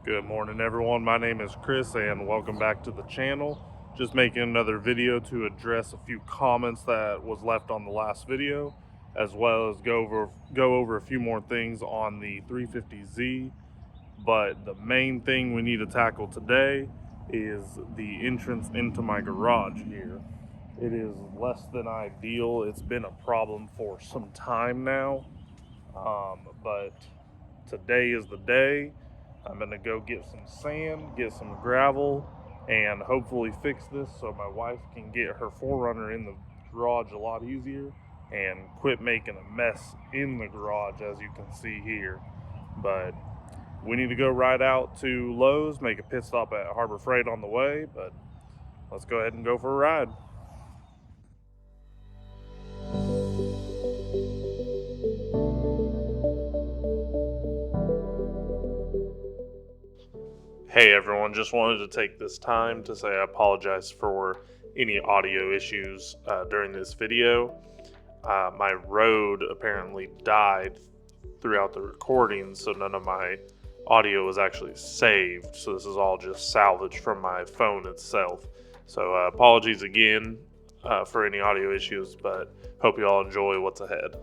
Good morning, everyone. My name is Chris, and welcome back to the channel. Just making another video to address a few comments that was left on the last video, as well as go over a few more things on the 350Z. But the main thing we need to tackle today is the entrance into my garage here. It is less than ideal. It's been a problem for some time now, but today is the day. I'm gonna go get some sand, get some gravel, and hopefully fix this so my wife can get her 4Runner in the garage a lot easier and quit making a mess in the garage, as you can see here. But we need to go right out to Lowe's, make a pit stop at Harbor Freight on the way, but let's go ahead and go for a ride. Hey everyone, just wanted to take this time to say I apologize for any audio issues during this video. My Rode apparently died throughout the recording, so none of my audio was actually saved. So this is all just salvaged from my phone itself. So apologies again for any audio issues, but hope you all enjoy what's ahead.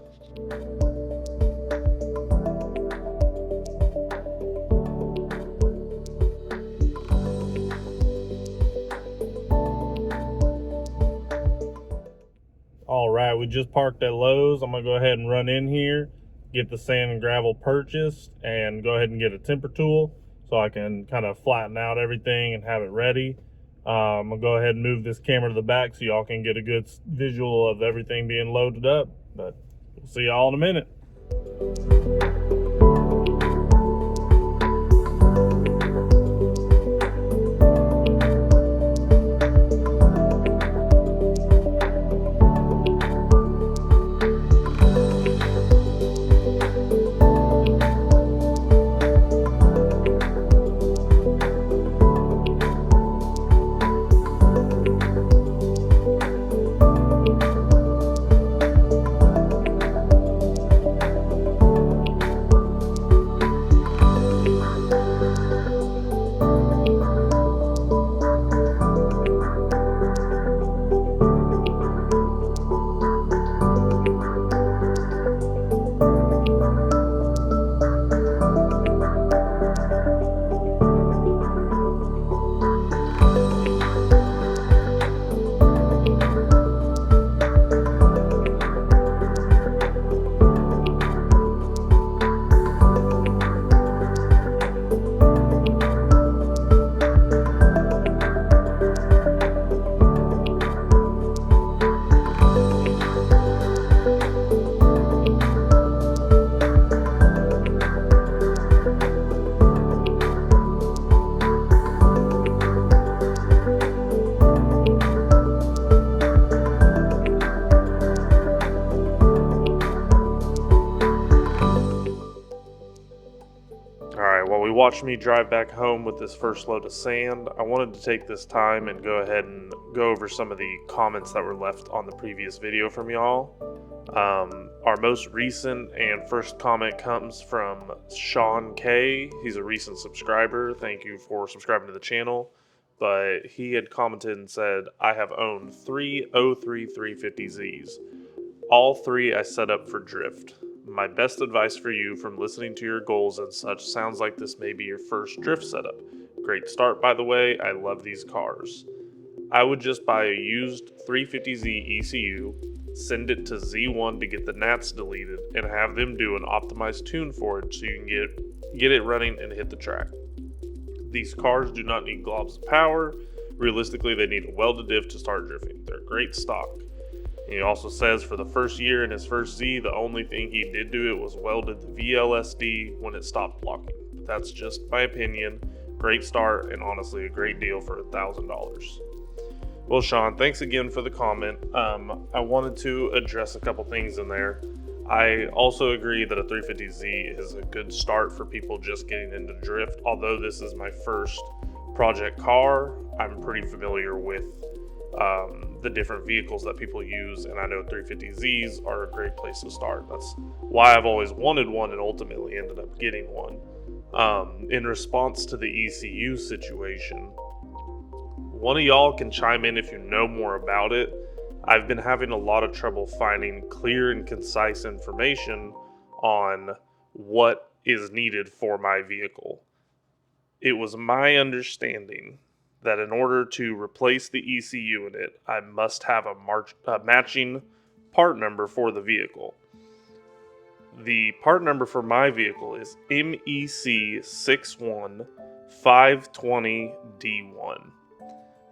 All right, we just parked at Lowe's. I'm gonna go ahead and run in here, get the sand and gravel purchased, and go ahead and get a temper tool so I can kind of flatten out everything and have it ready. I'm gonna go ahead and move this camera to the back so y'all can get a good visual of everything being loaded up, but we'll see y'all in a minute. Alright, while we watched me drive back home with this first load of sand, I wanted to take this time and go ahead and go over some of the comments that were left on the previous video from y'all. Our most recent and first comment comes from Sean K. He's a recent subscriber. Thank you for subscribing to the channel. But he had commented and said, I have owned 3 03 350Zs. All 3 I set up for drift. My best advice for you from listening to your goals and such sounds like this may be your first drift setup. Great start, by the way. I love these cars. I would just buy a used 350Z ECU, send it to Z1 to get the nats deleted, and have them do an optimized tune for it so you can get it running and hit the track. These cars do not need globs of power. Realistically, they need a welded diff to start drifting. They're great stock. He also says for the first year in his first Z, the only thing he did do it was welded the VLSD when it stopped blocking. But that's just my opinion. Great start and honestly a great deal for $1,000. Well, Sean, thanks again for the comment. I wanted to address a couple things in there. I also agree that a 350Z is a good start for people just getting into drift. Although this is my first project car, I'm pretty familiar with the different vehicles that people use, and I know 350Zs are a great place to start. That's why I've always wanted one and ultimately ended up getting one. In response to the ECU situation, one of y'all can chime in if you know more about it. I've been having a lot of trouble finding clear and concise information on what is needed for my vehicle. It was my understanding that in order to replace the ECU in it, I must have a matching part number for the vehicle. The part number for my vehicle is MEC61520D1.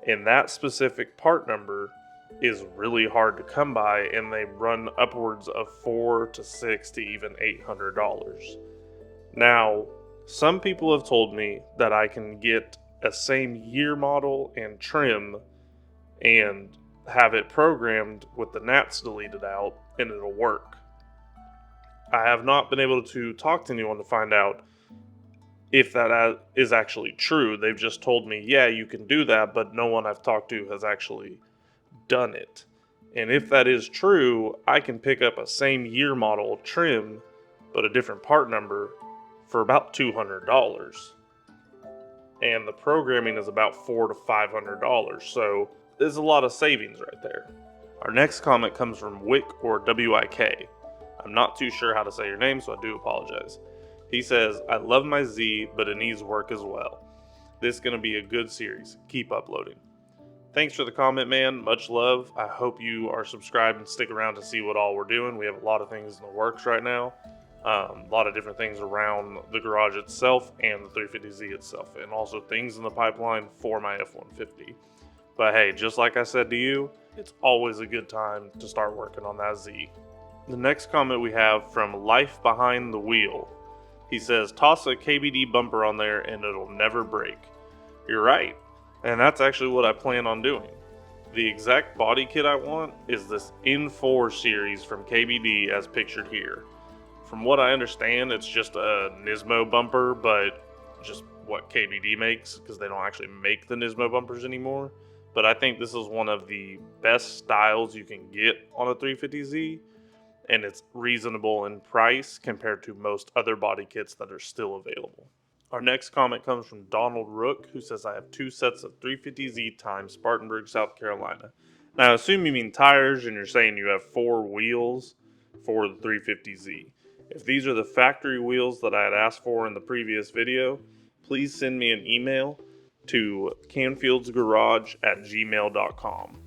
And that specific part number is really hard to come by, and they run upwards of $400 to $600 to even $800. Now, some people have told me that I can get a same year model and trim and have it programmed with the NATs deleted out, and it'll work. I have not been able to talk to anyone to find out if that is actually true. They've just told me, yeah, you can do that, but no one I've talked to has actually done it. And if that is true, I can pick up a same year model trim, but a different part number for about $200. And the programming is about $400 to $500. So there's a lot of savings right there. Our next comment comes from Wick, or WIK. I'm not too sure how to say your name, so I do apologize. He says, I love my Z, but it needs work as well. This is going to be a good series. Keep uploading. Thanks for the comment, man. Much love. I hope you are subscribed and stick around to see what all we're doing. We have a lot of things in the works right now. A lot of different things around the garage itself and the 350Z itself, and also things in the pipeline for my F-150. But hey, just like I said to you, it's always a good time to start working on that Z. The next comment we have from Life Behind the Wheel. He says, toss a KBD bumper on there and it'll never break. You're right, and that's actually what I plan on doing. The exact body kit I want is this N4 series from KBD as pictured here. From what I understand, it's just a Nismo bumper, but just what KBD makes, because they don't actually make the Nismo bumpers anymore. But I think this is one of the best styles you can get on a 350Z, and it's reasonable in price compared to most other body kits that are still available. Our next comment comes from Donald Rook, who says, I have 2 sets of 350Z times Spartanburg, South Carolina. Now, I assume you mean tires, and you're saying you have 4 wheels for the 350Z. If these are the factory wheels that I had asked for in the previous video, please send me an email to canfieldsgarage@gmail.com.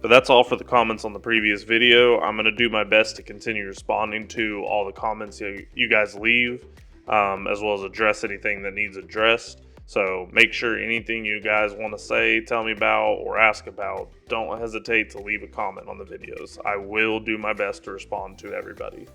But that's all for the comments on the previous video. I'm going to do my best to continue responding to all the comments you guys leave, as well as address anything that needs addressed. So make sure anything you guys want to say, tell me about, or ask about, don't hesitate to leave a comment on the videos. I will do my best to respond to everybody.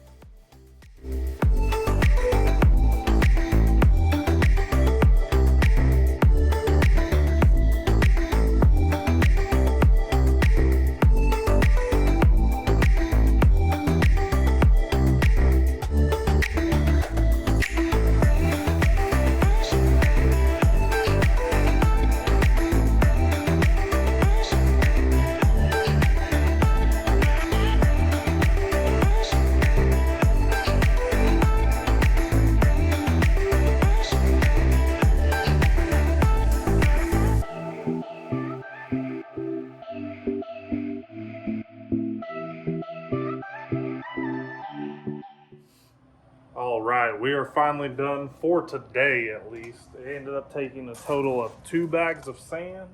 Alright, we are finally done for today at least. It ended up taking a total of 2 bags of sand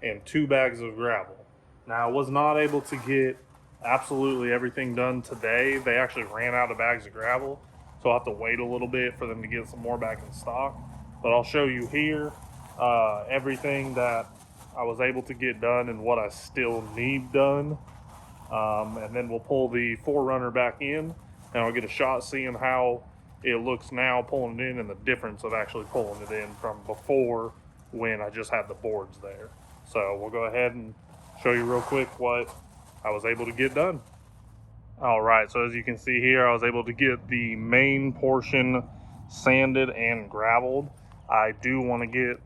and 2 bags of gravel. Now, I was not able to get absolutely everything done today. They actually ran out of bags of gravel, so I'll have to wait a little bit for them to get some more back in stock. But I'll show you here everything that I was able to get done and what I still need done. And then we'll pull the 4Runner back in, and I'll get a shot seeing how it looks now pulling it in and the difference of actually pulling it in from before when I just had the boards there. So we'll go ahead and show you real quick what I was able to get done. All right, so as you can see here, I was able to get the main portion sanded and graveled. I do want to get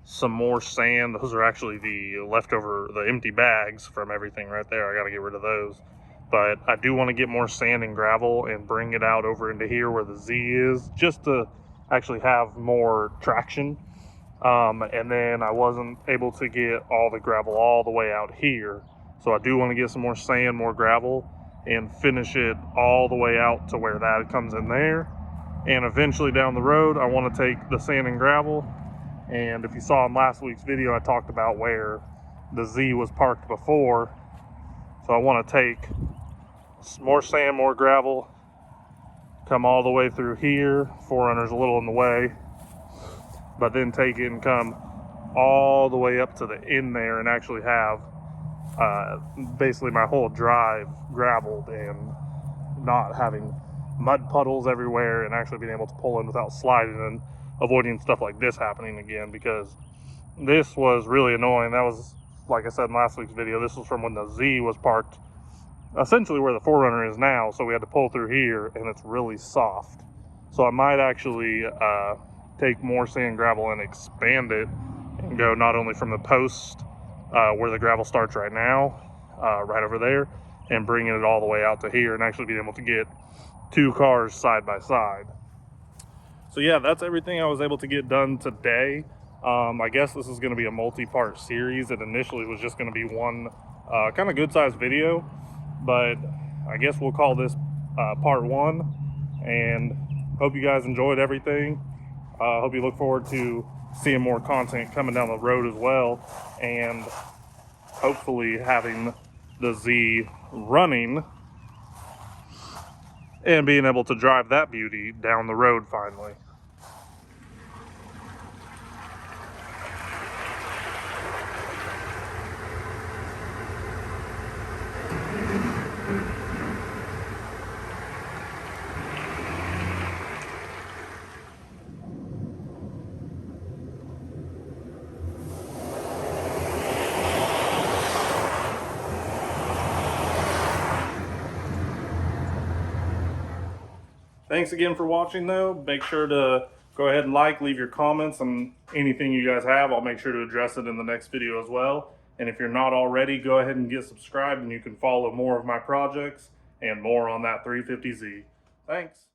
some more sand. Those are actually the leftover, the empty bags from everything right there. I got to get rid of those. But I do want to get more sand and gravel and bring it out over into here where the Z is, just to, actually have more traction. And then I wasn't able to get all the gravel all the way out here. So I do want to get some more sand, more gravel, and finish it all the way out to where that comes in there. And eventually down the road, I want to take the sand and gravel. And if you saw in last week's video, I talked about where the Z was parked before. So I want to take more sand, more gravel, come all the way through here. 4Runner's a little in the way, but then take it and come all the way up to the end there and actually have basically my whole drive graveled and not having mud puddles everywhere, and actually being able to pull in without sliding and avoiding stuff like this happening again, because this was really annoying. That was, like I said in last week's video, this was from when the Z was parked essentially where the 4Runner is now, so we had to pull through here, and it's really soft. So I might actually take more sand gravel and expand it and go not only from the post where the gravel starts right now, right over there, and bringing it all the way out to here, and actually being able to get 2 cars side by side. So yeah, that's everything I was able to get done today. I guess this is going to be a multi-part series. It initially was just going to be one kind of good-sized video, but I guess we'll call this part 1, and hope you guys enjoyed everything. Hope you look forward to seeing more content coming down the road as well, and hopefully having the Z running and being able to drive that beauty down the road finally. Thanks again for watching though. Make sure to go ahead and leave your comments on anything you guys have. I'll make sure to address it in the next video as well. And if you're not already, go ahead and get subscribed, and you can follow more of my projects and more on that 350Z. Thanks.